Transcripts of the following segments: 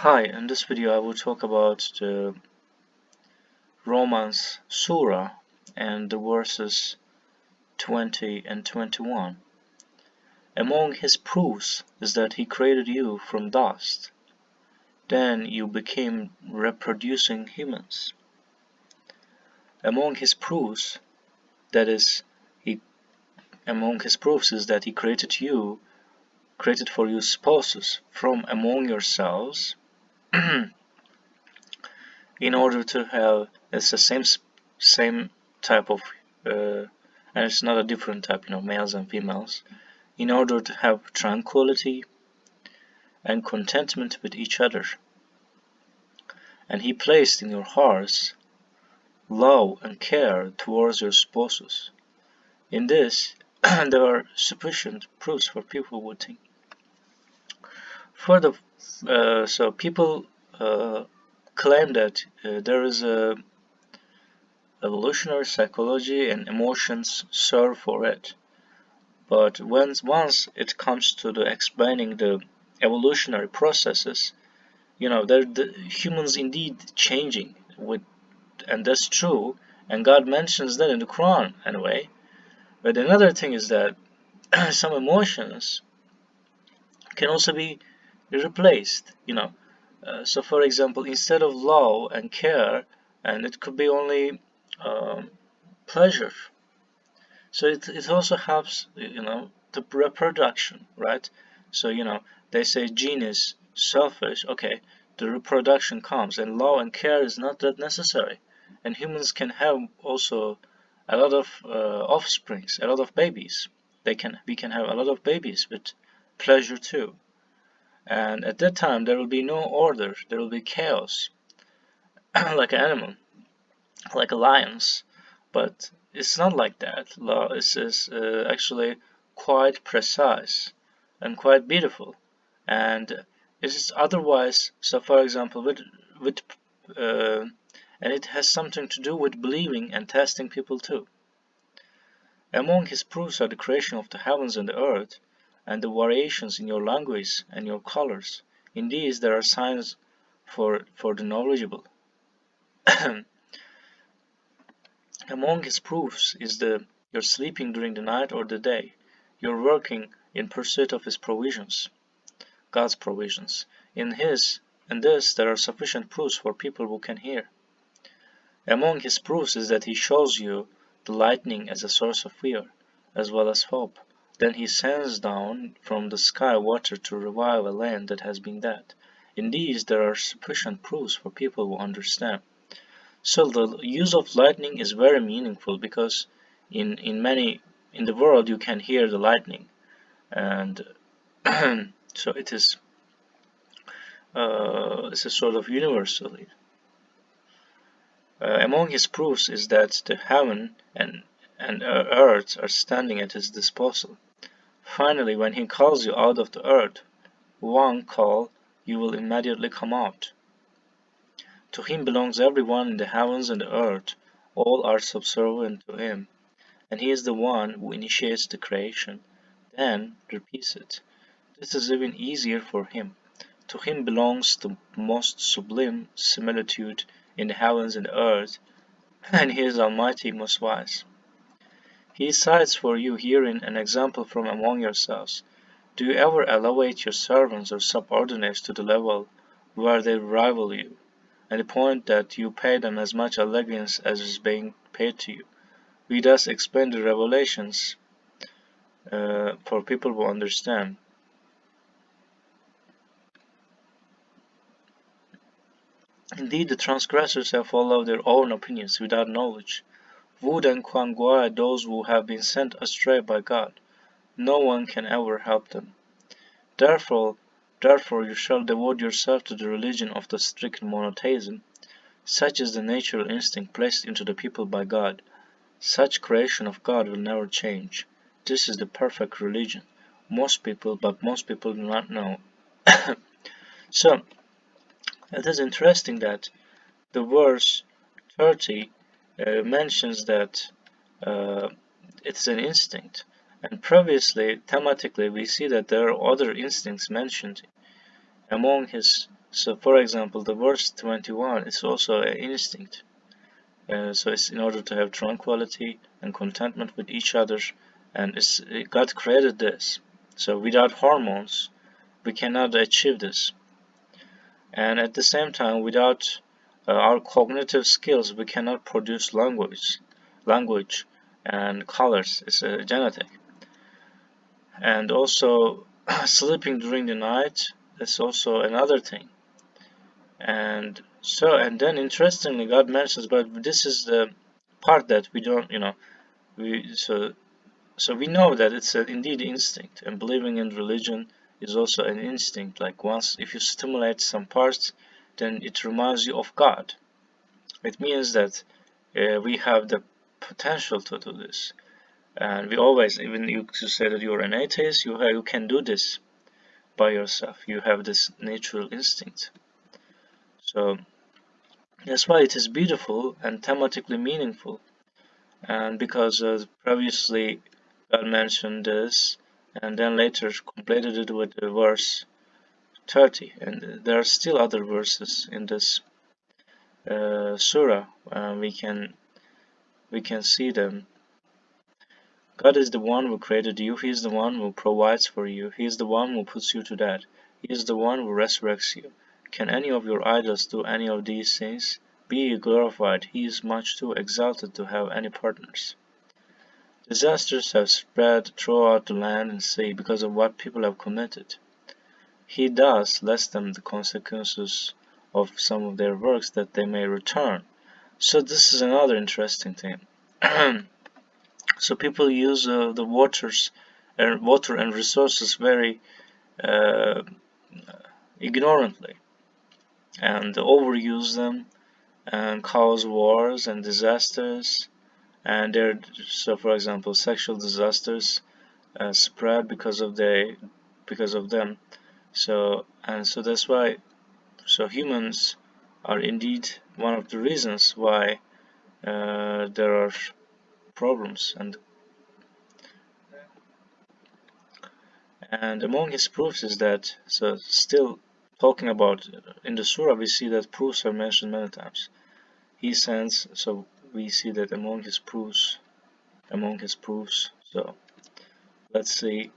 Hi, in this video I will talk about the Roman Surah and the verses 20 and 21. Among his proofs is that he created you from dust. Then you became reproducing humans. Among his proofs, that is, among his proofs is that he created for you spouses from among yourselves in order to have it's the same type of and it's not a different type, males and females, in order to have tranquility and contentment with each other. And he placed in your hearts love and care towards your spouses. In this there are sufficient proofs for people who would think. Further, so people claim that there is a evolutionary psychology and emotions serve for it. But once it comes to the explaining the evolutionary processes, the humans indeed changing and that's true, and God mentions that in the Quran anyway. But another thing is that some emotions can also be replaced. So for example, instead of love and care, and it could be only pleasure. So it also helps, the reproduction, right? So, they say gene is selfish. Okay, the reproduction comes, and love and care is not that necessary. And humans can have also a lot of offsprings, a lot of babies. We can have a lot of babies with pleasure too. And at that time, there will be no order. There will be chaos, like an animal, like a lion's. But it's not like that. Law is actually quite precise and quite beautiful, and it is otherwise. So, for example, with and it has something to do with believing and testing people too. Among his proofs are the creation of the heavens and the earth, and the variations in your language and your colors. In these there are signs for the knowledgeable. Among his proofs is you're sleeping during the night or the day. You're working in pursuit of his provisions, God's provisions. In this there are sufficient proofs for people who can hear. Among his proofs is that he shows you the lightning as a source of fear, as well as hope. Then he sends down from the sky water to revive a land that has been dead. In these there are sufficient proofs for people who understand. So the use of lightning is very meaningful because in the world you can hear the lightning, and so it's a sort of universally. Among his proofs is that the heaven and earth are standing at his disposal. Finally, when he calls you out of the earth, one call, you will immediately come out. To him belongs everyone in the heavens and the earth. All are subservient to him, and he is the one who initiates the creation, then repeats it. This is even easier for him. To him belongs the most sublime similitude in the heavens and the earth, and he is almighty, most wise. He cites for you herein an example from among yourselves. Do you ever elevate your servants or subordinates to the level where they rival you, and the point that you pay them as much allegiance as is being paid to you? We thus explain the revelations for people who understand. Indeed, the transgressors have followed their own opinions without knowledge. Woe and Kwangwa are those who have been sent astray by God. No one can ever help them. Therefore, you shall devote yourself to the religion of the strict monotheism. Such is the natural instinct placed into the people by God. Such creation of God will never change. This is the perfect religion. Most people do not know. So, it is interesting that the verse 30 mentions that it's an instinct. And previously, thematically, we see that there are other instincts mentioned Among his, so for example, the verse 21 is also an instinct. So it's in order to have tranquility and contentment with each other, and God created this. So without hormones, we cannot achieve this. And at the same time, without our cognitive skills, we cannot produce language and colors. It's genetic. And also, sleeping during the night is also another thing. And so, and then interestingly, God mentions, but this is the part that we don't, we so we know that it's indeed instinct, and believing in religion is also an instinct. Like once, if you stimulate some parts, then it reminds you of God. It means that we have the potential to do this, and we always, even you say that you're an atheist, you can do this by yourself. You have this natural instinct. So that's why it is beautiful and thematically meaningful. And because previously God mentioned this, and then later completed it with verse 30, and there are still other verses in this surah. We can see them. God is the one who created you. He is the one who provides for you. He is the one who puts you to death. He is the one who resurrects you. Can any of your idols do any of these things? Be ye glorified. He is much too exalted to have any partners. Disasters have spread throughout the land and sea because of what people have committed. He thus lets them the consequences of some of their works that they may return. So this is another interesting thing. So people use the water and resources very uh, ignorantly, and overuse them and cause wars and disasters. And so for example, sexual disasters spread because of them. So that's why, so humans are indeed one of the reasons why there are problems. And among his proofs is that, so still talking about in the surah, we see that proofs are mentioned many times. He sends, so we see that among his proofs. So let's see.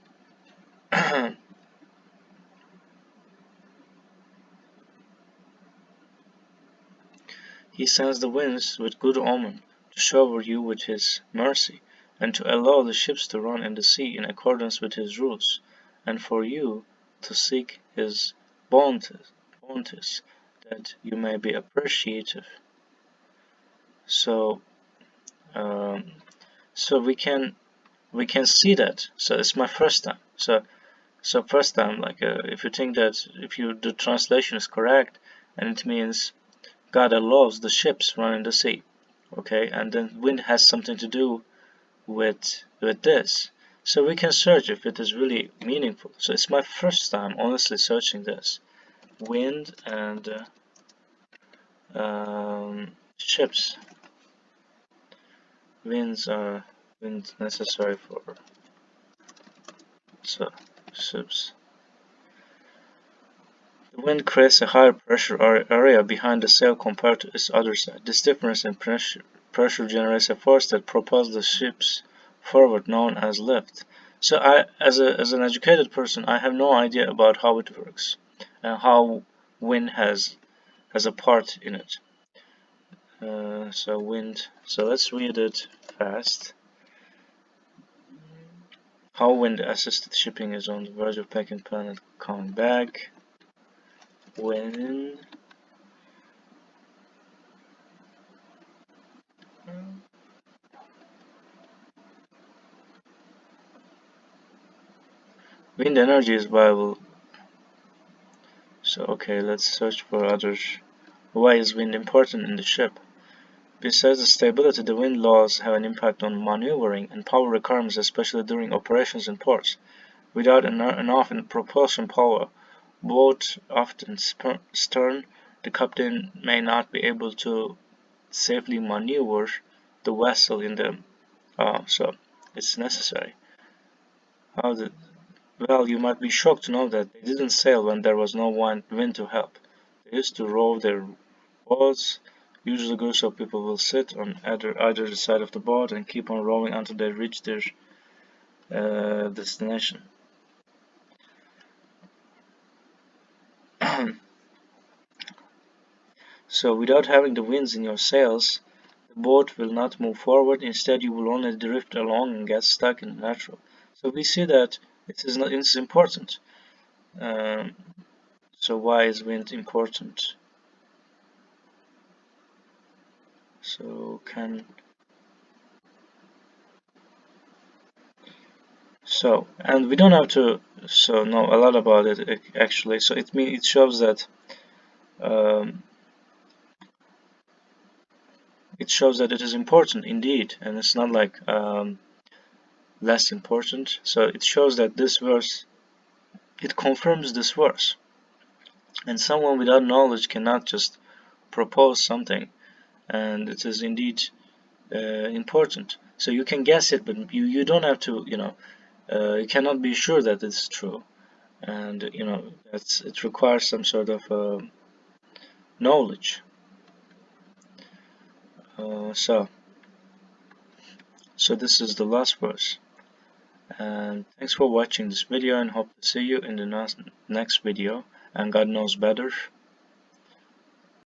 He sends the winds with good omen to shower you with his mercy, and to allow the ships to run in the sea in accordance with his rules, and for you to seek his bounties, that you may be appreciative. So, um, so we can see that. So it's my first time. So first time, like if you think that if the translation is correct, and it means God allows the ships run in the sea, okay, and then wind has something to do with this. So we can search if it is really meaningful. So it's my first time honestly searching this. Wind and ships. Winds necessary for so ships. The wind creates a higher pressure area behind the sail compared to its other side. This difference in pressure generates a force that propels the ships forward, known as lift. So as an educated person, I have no idea about how it works and how wind has a part in it. So wind. So let's read it fast. How wind-assisted shipping is on the verge of making planet coming back. Wind energy is viable. So okay, let's search for others. Why is wind important in the ship? Besides the stability, the wind laws have an impact on maneuvering and power requirements, especially during operations in ports. Without enough propulsion power, both aft and stern, the captain may not be able to safely maneuver the vessel in the so it's necessary. How the Well, you might be shocked to know that they didn't sail when there was no wind to help. They used to row their boats. Usually groups of people will sit on either side of the boat and keep on rowing until they reach their destination. So without having the winds in your sails, the boat will not move forward. Instead, you will only drift along and get stuck in the natural. So we see that it's important. Um, so why is wind important? So and we don't have to know a lot about it actually. So it shows that um, it is important indeed, and it's not like less important. So it shows that this verse, it confirms this verse, and someone without knowledge cannot just propose something, and it is indeed important. So you can guess it, but you don't have to, you cannot be sure that it's true, and it requires some sort of knowledge. So this is the last verse, and thanks for watching this video, and hope to see you in the next video, and God knows better.